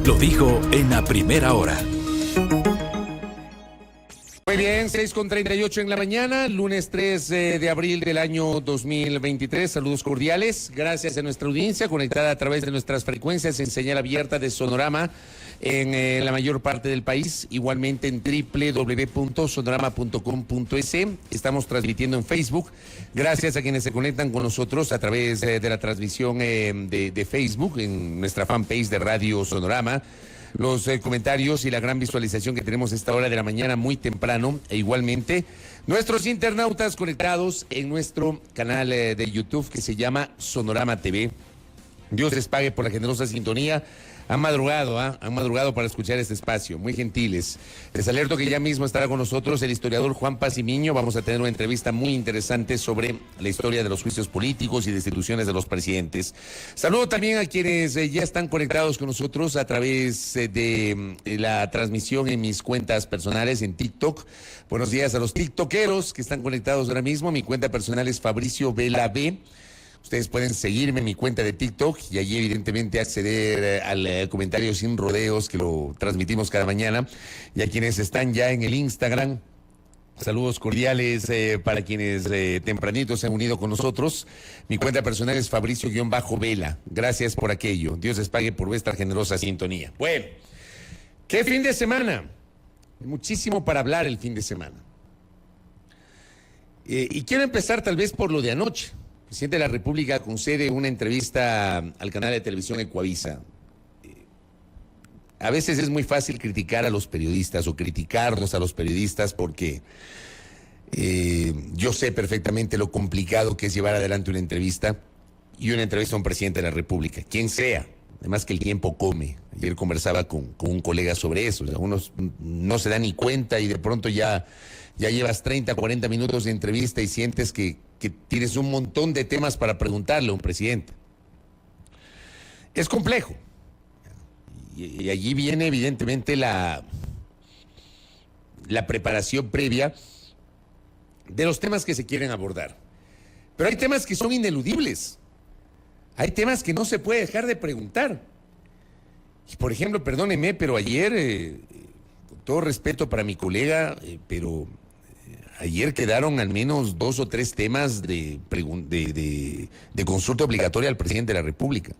Lo dijo en la primera hora. Muy bien, 6:38 en la mañana, lunes 3 de abril del año 2023. Saludos cordiales. Gracias a nuestra audiencia conectada a través de nuestras frecuencias en señal abierta de Sonorama en la mayor parte del país. Igualmente en www.sonorama.com.es. Estamos transmitiendo en Facebook. Gracias a quienes se conectan con nosotros a través de la transmisión de Facebook en nuestra fanpage de Radio Sonorama. Los comentarios y la gran visualización que tenemos a esta hora de la mañana muy temprano, e igualmente nuestros internautas conectados en nuestro canal de YouTube que se llama Sonorama TV. Dios les pague por la generosa sintonía. Han madrugado para escuchar este espacio, muy gentiles. Les alerto que ya mismo estará con nosotros el historiador Juan Pazimiño. Vamos a tener una entrevista muy interesante sobre la historia de los juicios políticos y destituciones de los presidentes. Saludo también a quienes ya están conectados con nosotros a través de la transmisión en mis cuentas personales en TikTok. Buenos días a los tiktokeros que están conectados ahora mismo. Mi cuenta personal es Fabricio Vela B. Ustedes pueden seguirme en mi cuenta de TikTok y allí evidentemente acceder al comentario sin rodeos que lo transmitimos cada mañana. Y a quienes están ya en el Instagram, saludos cordiales para quienes tempranito se han unido con nosotros. Mi cuenta personal es Fabricio-Vela. Gracias por aquello. Dios les pague por vuestra generosa sintonía. Bueno, ¿qué fin de semana? Muchísimo para hablar el fin de semana. Y quiero empezar tal vez por lo de anoche. El presidente de la República concede una entrevista al canal de televisión Ecuavisa. A veces es muy fácil criticar a los periodistas o criticarnos a los periodistas porque yo sé perfectamente lo complicado que es llevar adelante una entrevista y una entrevista a un presidente de la República, quien sea. Además que el tiempo come. Ayer conversaba con un colega sobre eso. O sea, uno no se da ni cuenta y de pronto ya llevas 30, 40 minutos de entrevista y sientes que tienes un montón de temas para preguntarle a un presidente. Es complejo. Y allí viene evidentemente la preparación previa de los temas que se quieren abordar. Pero hay temas que son ineludibles. Hay temas que no se puede dejar de preguntar. Y por ejemplo, perdóneme, pero ayer, con todo respeto para mi colega, pero ayer quedaron al menos 2 o 3 temas de consulta obligatoria al presidente de la República.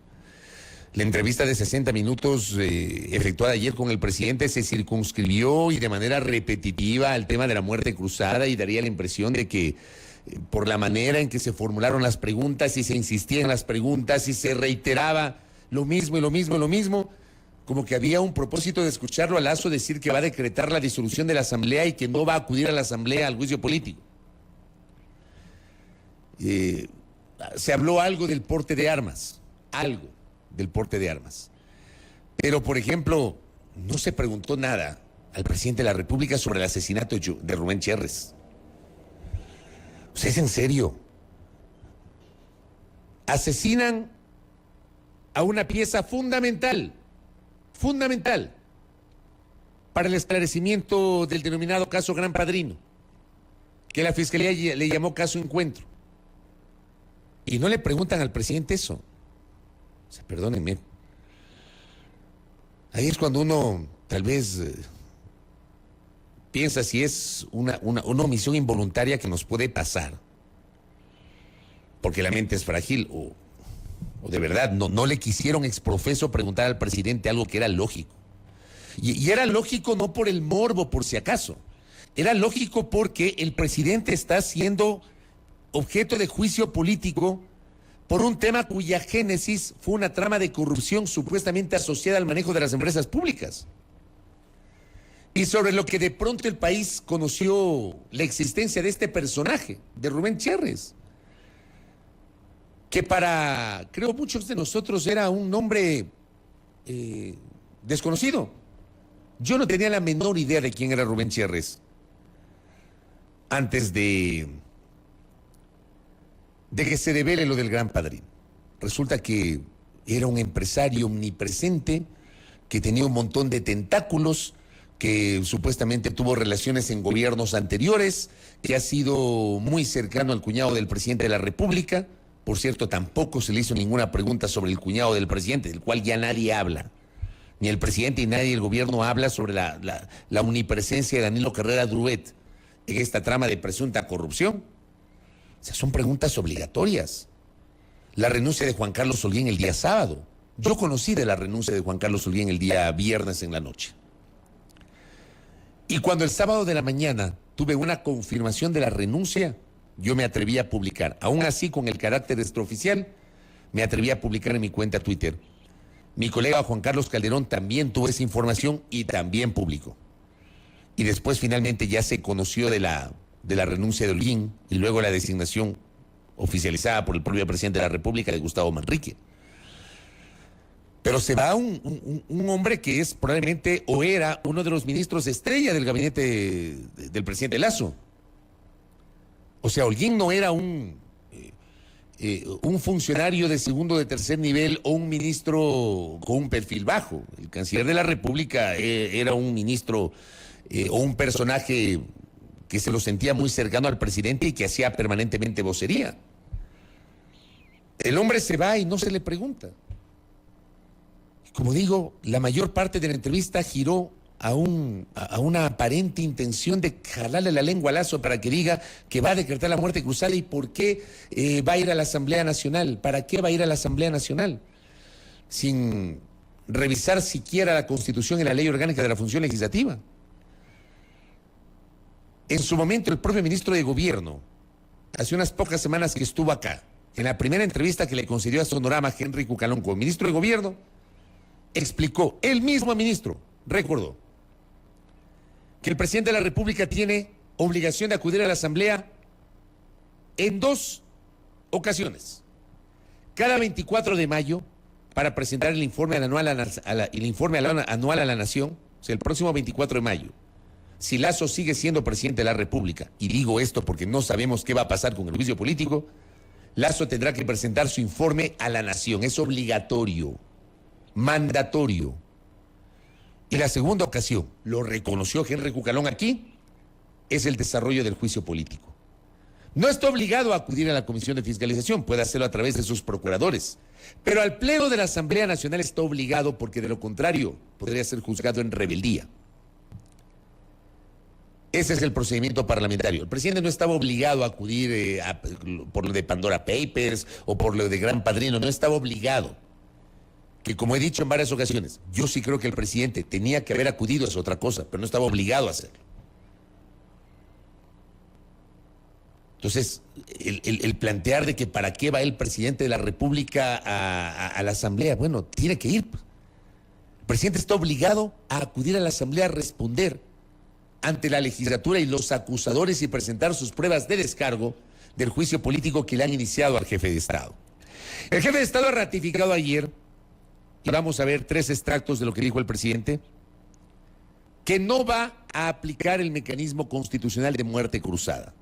La entrevista de 60 minutos efectuada ayer con el presidente se circunscribió y de manera repetitiva al tema de la muerte cruzada y daría la impresión de que por la manera en que se formularon las preguntas y se insistía en las preguntas y se reiteraba lo mismo y lo mismo y lo mismo, como que había un propósito de escucharlo a Lasso decir que va a decretar la disolución de la Asamblea y que no va a acudir a la Asamblea al juicio político. Se habló algo del porte de armas, pero por ejemplo, no se preguntó nada al presidente de la República sobre el asesinato de Rubén Cherres. O sea, es en serio. Asesinan a una pieza fundamental para el esclarecimiento del denominado caso Gran Padrino, que la Fiscalía le llamó caso Encuentro. Y no le preguntan al presidente eso. O sea, perdónenme. Ahí es cuando uno tal vez piensa si es una omisión involuntaria que nos puede pasar, porque la mente es frágil, o de verdad no le quisieron exprofeso preguntar al presidente algo que era lógico. Y era lógico no por el morbo, por si acaso. Era lógico porque el presidente está siendo objeto de juicio político por un tema cuya génesis fue una trama de corrupción supuestamente asociada al manejo de las empresas públicas. Y sobre lo que de pronto el país conoció la existencia de este personaje, de Rubén Cherres, que para, creo, muchos de nosotros era un nombre desconocido. Yo no tenía la menor idea de quién era Rubén Cherres antes de que se revele lo del Gran Padrino. Resulta que era un empresario omnipresente, que tenía un montón de tentáculos, que supuestamente tuvo relaciones en gobiernos anteriores, que ha sido muy cercano al cuñado del presidente de la República. Por cierto, tampoco se le hizo ninguna pregunta sobre el cuñado del presidente, del cual ya nadie habla. Ni el presidente ni nadie del gobierno habla sobre la omnipresencia de Danilo Carrera Druet en esta trama de presunta corrupción. O sea, son preguntas obligatorias. La renuncia de Juan Carlos Holguín el día sábado. Yo conocí de la renuncia de Juan Carlos Holguín el día viernes en la noche. Y cuando el sábado de la mañana tuve una confirmación de la renuncia, yo me atreví a publicar. Aún así, con el carácter extraoficial, me atreví a publicar en mi cuenta Twitter. Mi colega Juan Carlos Calderón también tuvo esa información y también publicó. Y después finalmente ya se conoció de la renuncia de Holguín y luego la designación oficializada por el propio presidente de la República, de Gustavo Manrique. Pero se va un hombre que es probablemente o era uno de los ministros estrella del gabinete del presidente Lasso. O sea, Holguín no era un funcionario de segundo o de tercer nivel o un ministro con un perfil bajo. El canciller de la República era un ministro o un personaje que se lo sentía muy cercano al presidente y que hacía permanentemente vocería. El hombre se va y no se le pregunta. Como digo, la mayor parte de la entrevista giró a una aparente intención de jalarle la lengua a Lasso para que diga que va a decretar la muerte cruzada y por qué va a ir a la Asamblea Nacional, para qué va a ir a la Asamblea Nacional, sin revisar siquiera la Constitución y la Ley Orgánica de la Función Legislativa. En su momento, el propio ministro de Gobierno, hace unas pocas semanas que estuvo acá, en la primera entrevista que le concedió a Sonorama Henry Cucalón como ministro de Gobierno, explicó, el mismo ministro recordó que el presidente de la República tiene obligación de acudir a la Asamblea en 2 ocasiones. Cada 24 de mayo para presentar el informe anual a la Nación, o sea, el próximo 24 de mayo. Si Lasso sigue siendo presidente de la República, y digo esto porque no sabemos qué va a pasar con el juicio político, Lasso tendrá que presentar su informe a la Nación. Es obligatorio, mandatorio. Y la segunda ocasión, lo reconoció Henry Cucalón aquí, es el desarrollo del juicio político. No está obligado a acudir a la Comisión de Fiscalización, puede hacerlo a través de sus procuradores, pero al Pleno de la Asamblea Nacional está obligado porque de lo contrario podría ser juzgado en rebeldía. Ese es el procedimiento parlamentario. El presidente no estaba obligado a acudir por lo de Pandora Papers o por lo de Gran Padrino, no estaba obligado. Que como he dicho en varias ocasiones, yo sí creo que el presidente tenía que haber acudido, es otra cosa, pero no estaba obligado a hacerlo. Entonces, el plantear de que para qué va el presidente de la República a la Asamblea, bueno, tiene que ir. El presidente está obligado a acudir a la Asamblea a responder ante la legislatura y los acusadores y presentar sus pruebas de descargo del juicio político que le han iniciado al jefe de Estado. El jefe de Estado ha ratificado ayer, y vamos a ver 3 extractos de lo que dijo el presidente, que no va a aplicar el mecanismo constitucional de muerte cruzada.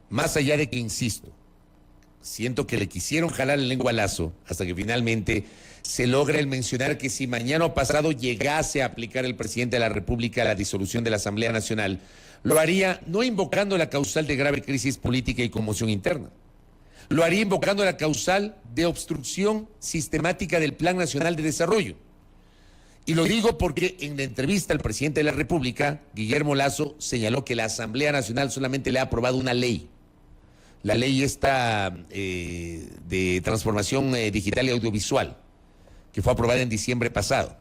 Más allá de que, insisto, siento que le quisieron jalar la lengua a Lasso hasta que finalmente se logra el mencionar que si mañana o pasado llegase a aplicar el presidente de la República la disolución de la Asamblea Nacional, lo haría no invocando la causal de grave crisis política y conmoción interna. Lo haría invocando la causal de obstrucción sistemática del Plan Nacional de Desarrollo. Y lo digo porque en la entrevista al presidente de la República, Guillermo Lasso, señaló que la Asamblea Nacional solamente le ha aprobado una ley. La ley esta de transformación digital y audiovisual, que fue aprobada en diciembre pasado.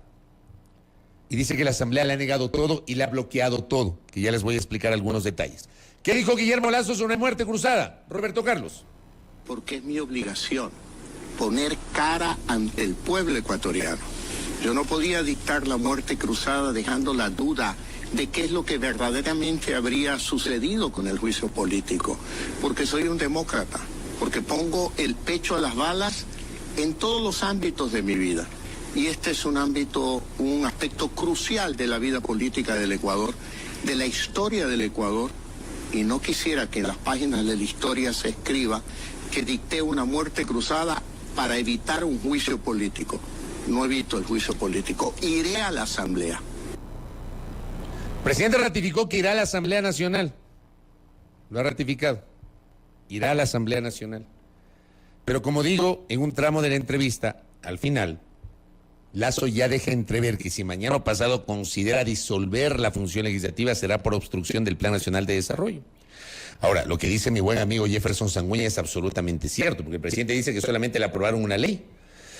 Y dice que la Asamblea le ha negado todo y le ha bloqueado todo, que ya les voy a explicar algunos detalles. ¿Qué dijo Guillermo Lasso sobre muerte cruzada? Roberto Carlos. Porque es mi obligación poner cara ante el pueblo ecuatoriano. Yo no podía dictar la muerte cruzada dejando la duda de qué es lo que verdaderamente habría sucedido con el juicio político, porque soy un demócrata, porque pongo el pecho a las balas en todos los ámbitos de mi vida. Y este es un ámbito, un aspecto crucial de la vida política del Ecuador, de la historia del Ecuador, y no quisiera que en las páginas de la historia se escriba que dicté una muerte cruzada para evitar un juicio político. No evito el juicio político, iré a la Asamblea. El presidente ratificó que irá a la Asamblea Nacional. Lo ha ratificado. Irá a la Asamblea Nacional. Pero como digo, en un tramo de la entrevista, al final, Lazo ya deja entrever que si mañana o pasado considera disolver la función legislativa será por obstrucción del Plan Nacional de Desarrollo. Ahora, lo que dice mi buen amigo Jefferson Sanguña es absolutamente cierto, porque el presidente dice que solamente le aprobaron una ley.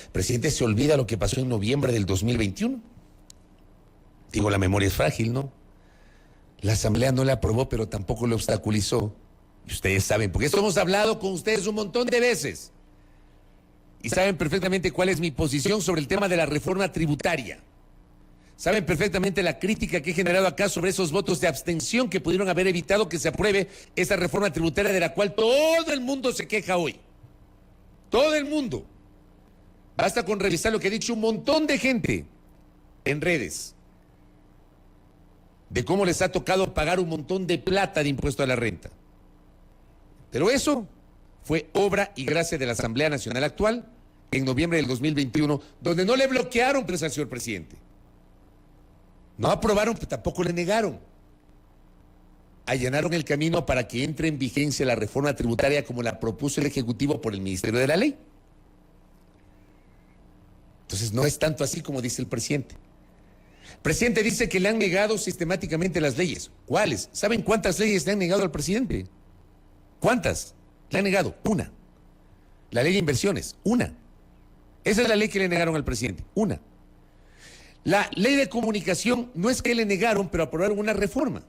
El presidente se olvida lo que pasó en noviembre del 2021. Digo, la memoria es frágil, ¿no? La Asamblea no la aprobó, pero tampoco lo obstaculizó. Y ustedes saben, porque esto hemos hablado con ustedes un montón de veces. Y saben perfectamente cuál es mi posición sobre el tema de la reforma tributaria. Saben perfectamente la crítica que he generado acá sobre esos votos de abstención que pudieron haber evitado que se apruebe esa reforma tributaria de la cual todo el mundo se queja hoy. Todo el mundo. Basta con revisar lo que ha dicho un montón de gente en redes, de cómo les ha tocado pagar un montón de plata de impuesto a la renta. Pero eso fue obra y gracia de la Asamblea Nacional actual en noviembre del 2021, donde no le bloquearon, al señor presidente. No aprobaron, pero tampoco le negaron. Allanaron el camino para que entre en vigencia la reforma tributaria como la propuso el Ejecutivo por el Ministerio de la Ley. Entonces no es tanto así como dice el presidente. El presidente dice que le han negado sistemáticamente las leyes. ¿Cuáles? ¿Saben cuántas leyes le han negado al presidente? ¿Cuántas? Le han negado una. La ley de inversiones, una. Esa es la ley que le negaron al presidente, una. La ley de comunicación no es que le negaron, pero aprobaron una reforma.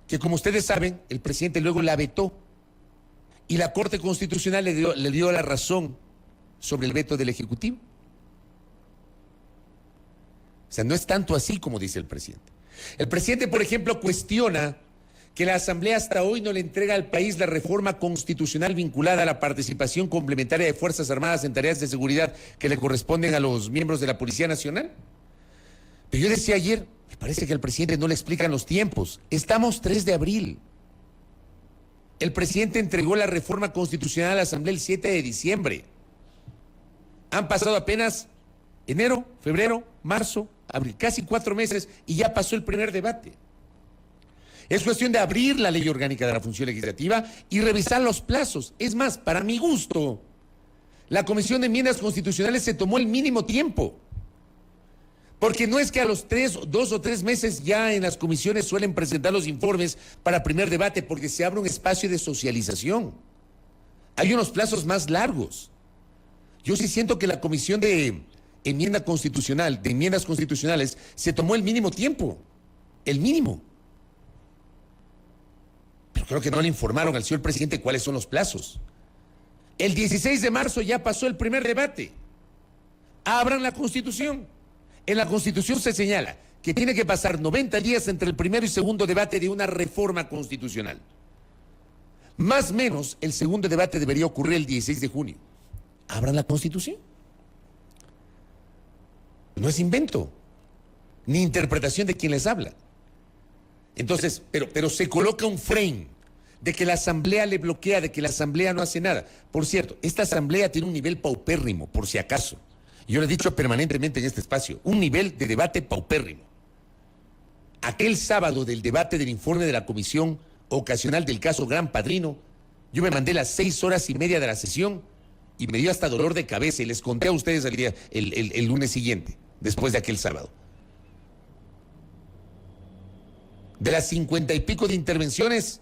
Que como ustedes saben, el presidente luego la vetó. Y la Corte Constitucional le dio la razón sobre el veto del Ejecutivo. O sea, no es tanto así como dice el presidente. El presidente, por ejemplo, cuestiona que la Asamblea hasta hoy no le entrega al país la reforma constitucional vinculada a la participación complementaria de Fuerzas Armadas en tareas de seguridad que le corresponden a los miembros de la Policía Nacional. Pero yo decía ayer, me parece que al presidente no le explican los tiempos. Estamos 3 de abril. El presidente entregó la reforma constitucional a la Asamblea el 7 de diciembre. Han pasado apenas enero, febrero, marzo, abril, casi 4 meses y ya pasó el primer debate. Es cuestión de abrir la ley orgánica de la función legislativa y revisar los plazos. Es más, para mi gusto, la Comisión de Enmiendas Constitucionales se tomó el mínimo tiempo. Porque no es que a los 2 o 3 meses ya en las comisiones suelen presentar los informes para primer debate, porque se abre un espacio de socialización. Hay unos plazos más largos. Yo sí siento que la Comisión de Enmiendas Constitucionales, se tomó el mínimo tiempo. El mínimo. Pero creo que no le informaron al señor presidente cuáles son los plazos. El 16 de marzo ya pasó el primer debate. Abran la Constitución. En la Constitución se señala que tiene que pasar 90 días entre el primero y segundo debate de una reforma constitucional. Más o menos, el segundo debate debería ocurrir el 16 de junio. Abran la Constitución. No es invento, ni interpretación de quien les habla. Entonces, pero se coloca un frame de que la Asamblea le bloquea, de que la Asamblea no hace nada. Por cierto, esta Asamblea tiene un nivel paupérrimo, por si acaso. Yo lo he dicho permanentemente en este espacio, un nivel de debate paupérrimo. Aquel sábado del debate del informe de la Comisión Ocasional del caso Gran Padrino, yo me mandé las 6 horas y media de la sesión y me dio hasta dolor de cabeza y les conté a ustedes el lunes siguiente, después de aquel sábado. De las 50 y pico de intervenciones,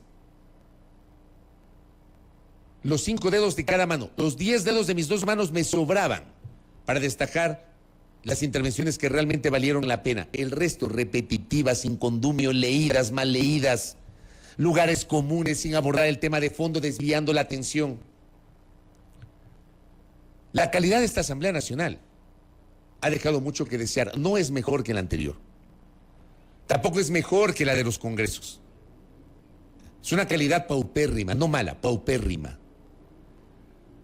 los 5 dedos de cada mano, los 10 dedos de mis 2 manos me sobraban para destacar las intervenciones que realmente valieron la pena. El resto, repetitivas, sin condumio, leídas, mal leídas, lugares comunes sin abordar el tema de fondo, desviando la atención. La calidad de esta Asamblea Nacional ha dejado mucho que desear. No es mejor que la anterior. Tampoco es mejor que la de los congresos. Es una calidad paupérrima, no mala, paupérrima.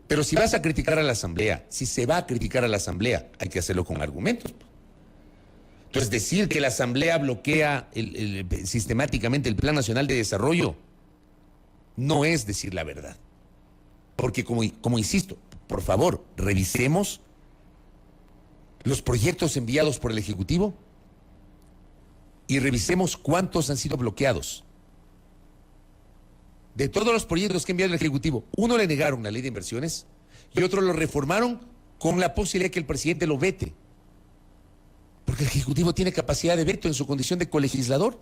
Pero si vas a criticar a la Asamblea, si se va a criticar a la Asamblea, hay que hacerlo con argumentos. Entonces, decir que la Asamblea bloquea sistemáticamente el Plan Nacional de Desarrollo no es decir la verdad. Porque como insisto, por favor, revisemos los proyectos enviados por el Ejecutivo y revisemos cuántos han sido bloqueados. De todos los proyectos que ha enviado el Ejecutivo, uno le negaron la ley de inversiones y otro lo reformaron con la posibilidad de que el presidente lo vete. Porque el Ejecutivo tiene capacidad de veto en su condición de colegislador.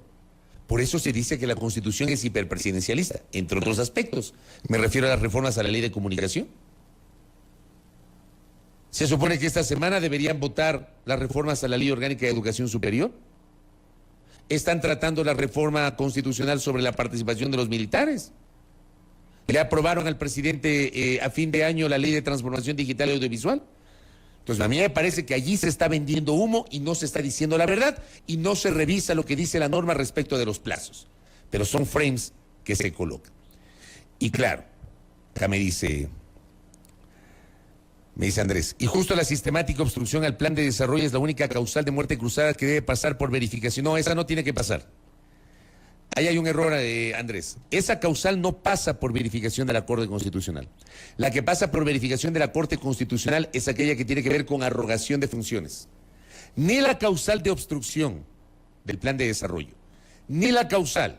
Por eso se dice que la Constitución es hiperpresidencialista, entre otros aspectos. Me refiero a las reformas a la ley de comunicación. Se supone que esta semana deberían votar las reformas a la ley orgánica de educación superior. Están tratando la reforma constitucional sobre la participación de los militares. Le aprobaron al presidente a fin de año la ley de transformación digital y audiovisual. Entonces a mí me parece que allí se está vendiendo humo y no se está diciendo la verdad y no se revisa lo que dice la norma respecto de los plazos. Pero son frames que se colocan. Y claro, acá me dice Andrés, y justo la sistemática obstrucción al plan de desarrollo es la única causal de muerte cruzada que debe pasar por verificación. No, esa no tiene que pasar. Ahí hay un error, Andrés. Esa causal no pasa por verificación de la Corte Constitucional. La que pasa por verificación de la Corte Constitucional es aquella que tiene que ver con arrogación de funciones. Ni la causal de obstrucción del plan de desarrollo, ni la causal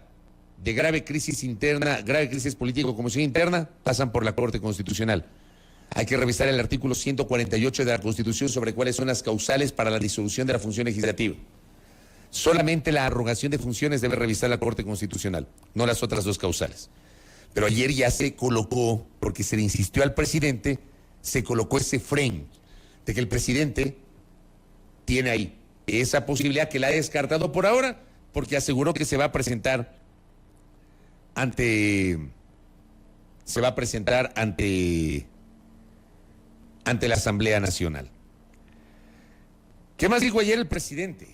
de grave crisis interna, grave crisis política o conmoción interna, pasan por la Corte Constitucional. Hay que revisar el artículo 148 de la Constitución sobre cuáles son las causales para la disolución de la función legislativa. Solamente la arrogación de funciones debe revisar la Corte Constitucional, no las otras dos causales. Pero ayer ya se colocó, porque se le insistió al presidente, se colocó ese frame de que el presidente tiene ahí esa posibilidad que la ha descartado por ahora, porque aseguró que se va a presentar ante la Asamblea Nacional. ¿Qué más dijo ayer el presidente?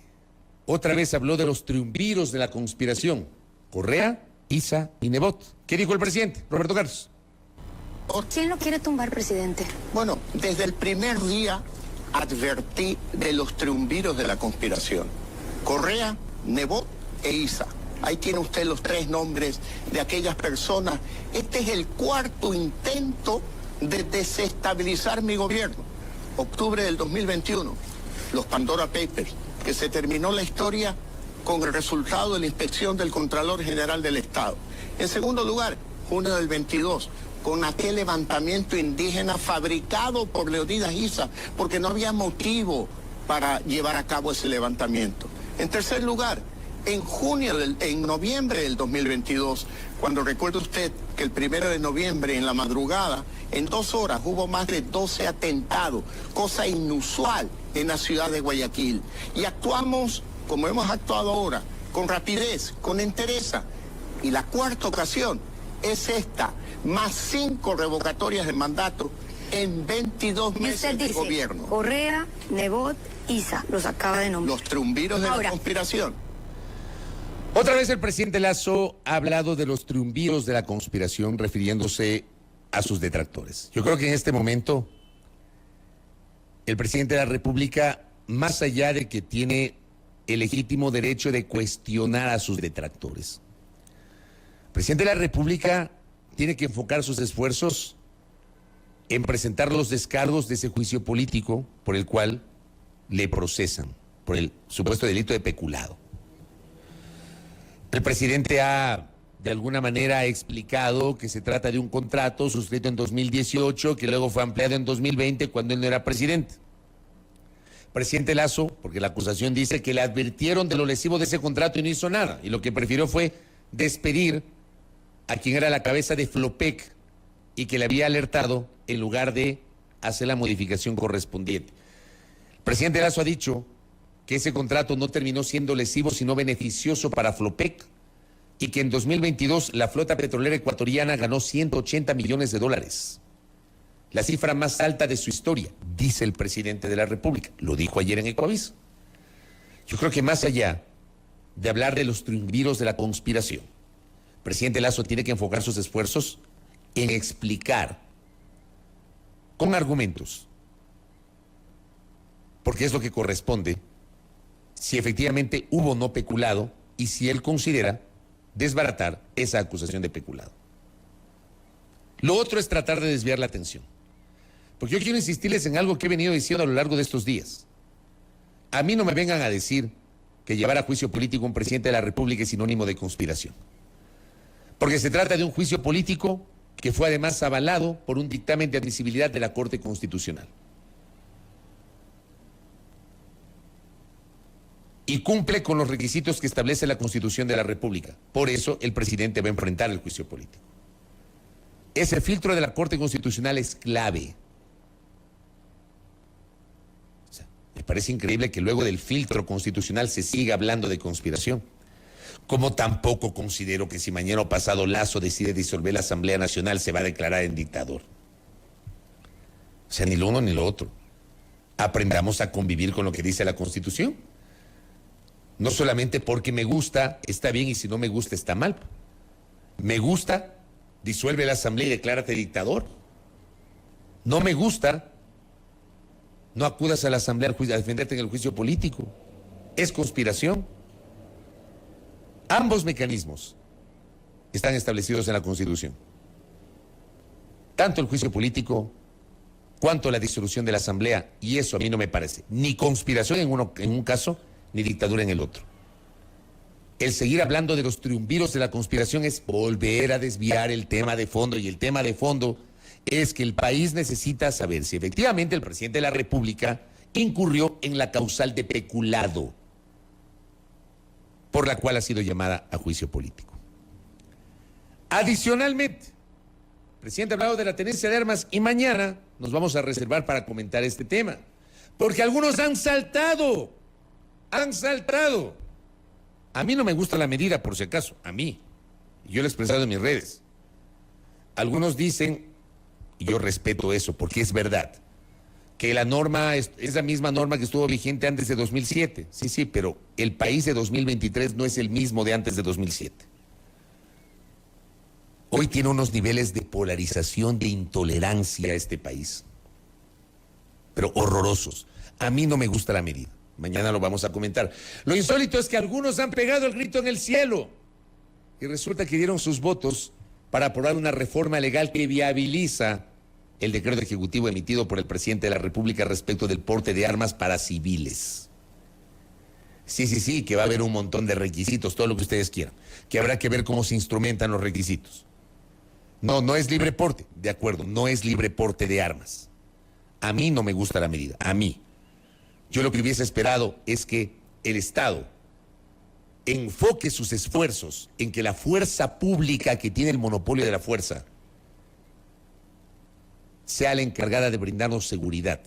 Otra vez habló de los triunviros de la conspiración. Correa, Isa y Nebot. ¿Qué dijo el presidente? Roberto Carlos. ¿Quién lo quiere tumbar, presidente? Bueno, desde el primer día advertí de los triunviros de la conspiración. Correa, Nebot e Isa. Ahí tiene usted los tres nombres de aquellas personas. Este es el cuarto intento de desestabilizar mi gobierno. Octubre del 2021, los Pandora Papers, que se terminó la historia con el resultado de la inspección del Contralor General del Estado. En segundo lugar, junio del 22, con aquel levantamiento indígena fabricado por Leonidas Issa, porque no había motivo para llevar a cabo ese levantamiento. En tercer lugar, en noviembre del 2022, cuando recuerda usted que el 1 de noviembre, en la madrugada, en 2 horas hubo más de 12 atentados, cosa inusual en la ciudad de Guayaquil. Y actuamos, como hemos actuado ahora, con rapidez, con entereza. Y la cuarta ocasión es esta, más 5 revocatorias de mandato en 22 meses de gobierno. Correa, Nebot, Isa, los acaba de nombrar. Los triunviros de la conspiración. Otra vez el presidente Lasso ha hablado de los triunviros de la conspiración refiriéndose a sus detractores. Yo creo que en este momento el presidente de la República, más allá de que tiene el legítimo derecho de cuestionar a sus detractores, el presidente de la República tiene que enfocar sus esfuerzos en presentar los descargos de ese juicio político por el cual le procesan por el supuesto delito de peculado. El presidente ha, de alguna manera, explicado que se trata de un contrato suscrito en 2018, que luego fue ampliado en 2020 cuando él no era presidente. Presidente Lasso, porque la acusación dice que le advirtieron de lo lesivo de ese contrato y no hizo nada, y lo que prefirió fue despedir a quien era la cabeza de Flopec y que le había alertado en lugar de hacer la modificación correspondiente. El presidente Lasso ha dicho que ese contrato no terminó siendo lesivo sino beneficioso para Flopec y que en 2022 la flota petrolera ecuatoriana ganó $180 millones, la cifra más alta de su historia, dice el presidente de la República. Lo dijo ayer en Ecoaviso. Yo creo que más allá de hablar de los triunviros de la conspiración, el presidente Lasso tiene que enfocar sus esfuerzos en explicar con argumentos, porque es lo que corresponde, si efectivamente hubo o no peculado y si él considera desbaratar esa acusación de peculado. Lo otro es tratar de desviar la atención, porque yo quiero insistirles en algo que he venido diciendo a lo largo de estos días. A mí no me vengan a decir que llevar a juicio político a un presidente de la República es sinónimo de conspiración, porque se trata de un juicio político que fue además avalado por un dictamen de admisibilidad de la Corte Constitucional. y cumple con los requisitos que establece la Constitución de la República. Por eso el presidente va a enfrentar el juicio político. Ese filtro de la Corte Constitucional es clave. O sea, me parece increíble que luego del filtro constitucional se siga hablando de conspiración. Como tampoco considero que si mañana o pasado Lasso decide disolver la Asamblea Nacional se va a declarar en dictador. O sea, ni lo uno ni lo otro. Aprendamos a convivir con lo que dice la Constitución. No solamente porque me gusta, está bien, y si no me gusta, está mal. Me gusta, disuelve la Asamblea y declárate dictador. No me gusta, no acudas a la Asamblea a defenderte en el juicio político. Es conspiración. Ambos mecanismos están establecidos en la Constitución. Tanto el juicio político cuanto la disolución de la Asamblea, y eso a mí no me parece ni conspiración en un caso, ni dictadura en el otro. El seguir hablando de los triunviros de la conspiración es volver a desviar el tema de fondo, y el tema de fondo es que el país necesita saber si efectivamente el presidente de la República incurrió en la causal de peculado, por la cual ha sido llamada a juicio político. Adicionalmente, el presidente ha hablado de la tenencia de armas y mañana nos vamos a reservar para comentar este tema, porque algunos han saltado. A mí no me gusta la medida, por si acaso, a mí. Yo lo he expresado en mis redes. Algunos dicen, y yo respeto eso, porque es verdad, que la norma es la misma norma que estuvo vigente antes de 2007. Sí, pero el país de 2023 no es el mismo de antes de 2007. Hoy tiene unos niveles de polarización, de intolerancia este país, pero horrorosos. A mí no me gusta la medida. Mañana lo vamos a comentar. Lo insólito es que algunos han pegado el grito en el cielo y resulta que dieron sus votos para aprobar una reforma legal que viabiliza el decreto ejecutivo emitido por el presidente de la República respecto del porte de armas para civiles. Sí, que va a haber un montón de requisitos, todo lo que ustedes quieran, que habrá que ver cómo se instrumentan los requisitos. No es libre porte, de acuerdo, no es libre porte de armas. A mí no me gusta la medida, a mí. Yo lo que hubiese esperado es que el Estado enfoque sus esfuerzos en que la fuerza pública que tiene el monopolio de la fuerza sea la encargada de brindarnos seguridad.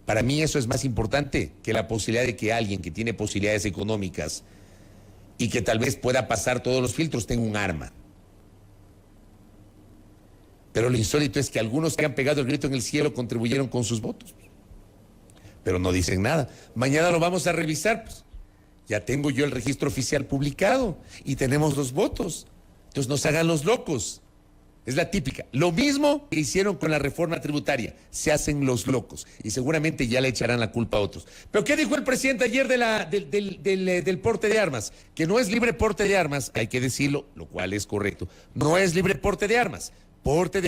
Para mí eso es más importante que la posibilidad de que alguien que tiene posibilidades económicas y que tal vez pueda pasar todos los filtros tenga un arma. Pero lo insólito es que algunos que han pegado el grito en el cielo contribuyeron con sus votos. Pero no dicen nada. Mañana lo vamos a revisar. Pues. Ya tengo yo el registro oficial publicado y tenemos los votos. Entonces nos hagan los locos. Es la típica. Lo mismo que hicieron con la reforma tributaria. Se hacen los locos y seguramente ya le echarán la culpa a otros. ¿Pero qué dijo el presidente ayer del porte de armas? Que no es libre porte de armas, hay que decirlo, lo cual es correcto. No es libre porte de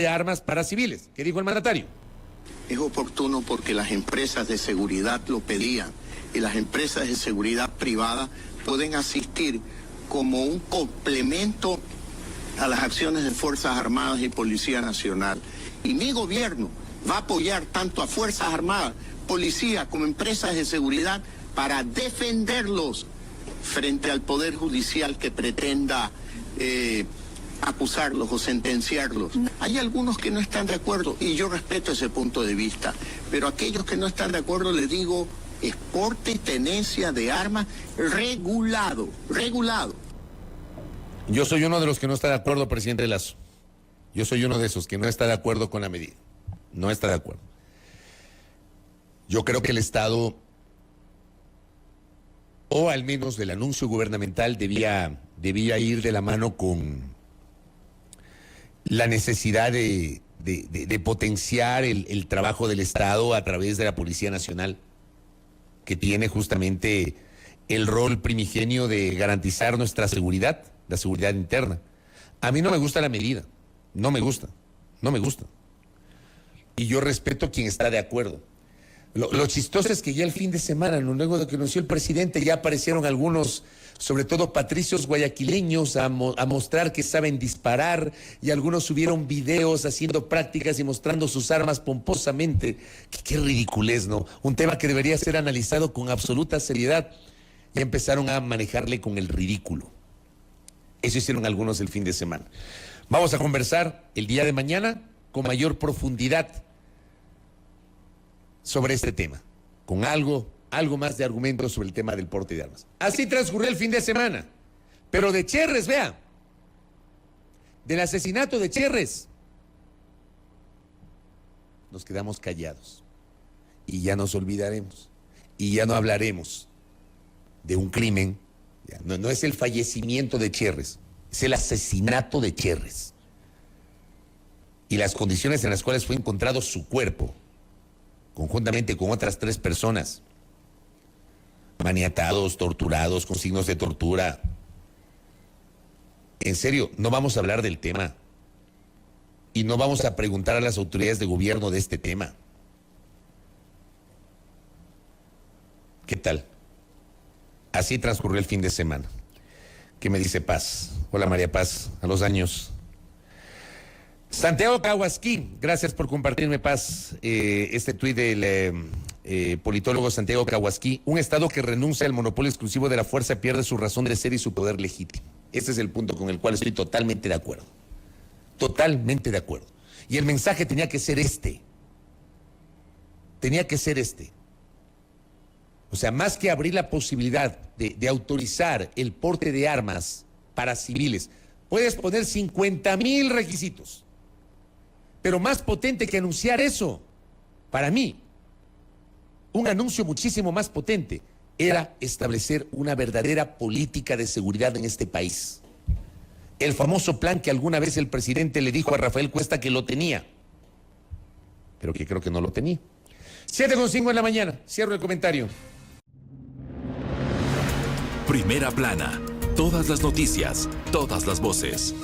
armas para civiles. ¿Qué dijo el mandatario? Es oportuno porque las empresas de seguridad lo pedían y las empresas de seguridad privada pueden asistir como un complemento a las acciones de Fuerzas Armadas y Policía Nacional. Y mi gobierno va a apoyar tanto a Fuerzas Armadas, Policía como empresas de seguridad para defenderlos frente al Poder Judicial que pretenda acusarlos o sentenciarlos. Hay algunos que no están de acuerdo y yo respeto ese punto de vista, pero aquellos que no están de acuerdo les digo, es porte y tenencia de armas regulado. Yo soy uno de los que no está de acuerdo, presidente Lasso. Yo soy uno de esos que no está de acuerdo con la medida. No está de acuerdo. Yo creo que el Estado, o al menos el anuncio gubernamental, debía ir de la mano con la necesidad de potenciar el trabajo del Estado a través de la Policía Nacional, que tiene justamente el rol primigenio de garantizar nuestra seguridad, la seguridad interna. A mí no me gusta la medida, no me gusta. Y yo respeto a quien está de acuerdo. Lo chistoso es que ya el fin de semana, luego de que anunció el presidente, ya aparecieron algunos, sobre todo patricios guayaquileños, a mostrar que saben disparar, y algunos subieron videos haciendo prácticas y mostrando sus armas pomposamente. Qué ridiculez, ¿no? Un tema que debería ser analizado con absoluta seriedad. Ya empezaron a manejarle con el ridículo. Eso hicieron algunos el fin de semana. Vamos a conversar el día de mañana con mayor profundidad sobre este tema, con algo más de argumentos sobre el tema del porte de armas. Así transcurrió el fin de semana. Pero de Cherres, vea, del asesinato de Cherres, nos quedamos callados y ya nos olvidaremos y ya no hablaremos de un crimen. No es el fallecimiento de Cherres, es el asesinato de Cherres y las condiciones en las cuales fue encontrado su cuerpo, conjuntamente con otras 3 personas, maniatados, torturados, con signos de tortura. En serio, no vamos a hablar del tema y no vamos a preguntar a las autoridades de gobierno de este tema. ¿Qué tal? Así transcurrió el fin de semana. ¿Qué me dice Paz? Hola María Paz, a los años. Santiago Cahuasquí, gracias por compartirme, Paz, este tuit del politólogo Santiago Cahuasquí. Un Estado que renuncia al monopolio exclusivo de la fuerza pierde su razón de ser y su poder legítimo. Ese es el punto con el cual estoy totalmente de acuerdo. Totalmente de acuerdo. Y el mensaje tenía que ser este. Tenía que ser este. O sea, más que abrir la posibilidad de autorizar el porte de armas para civiles, puedes poner 50,000 requisitos. Pero más potente que anunciar eso, para mí, un anuncio muchísimo más potente, era establecer una verdadera política de seguridad en este país. El famoso plan que alguna vez el presidente le dijo a Rafael Cuesta que lo tenía, pero que creo que no lo tenía. 7:05 en la mañana, cierro el comentario. Primera plana, todas las noticias, todas las voces.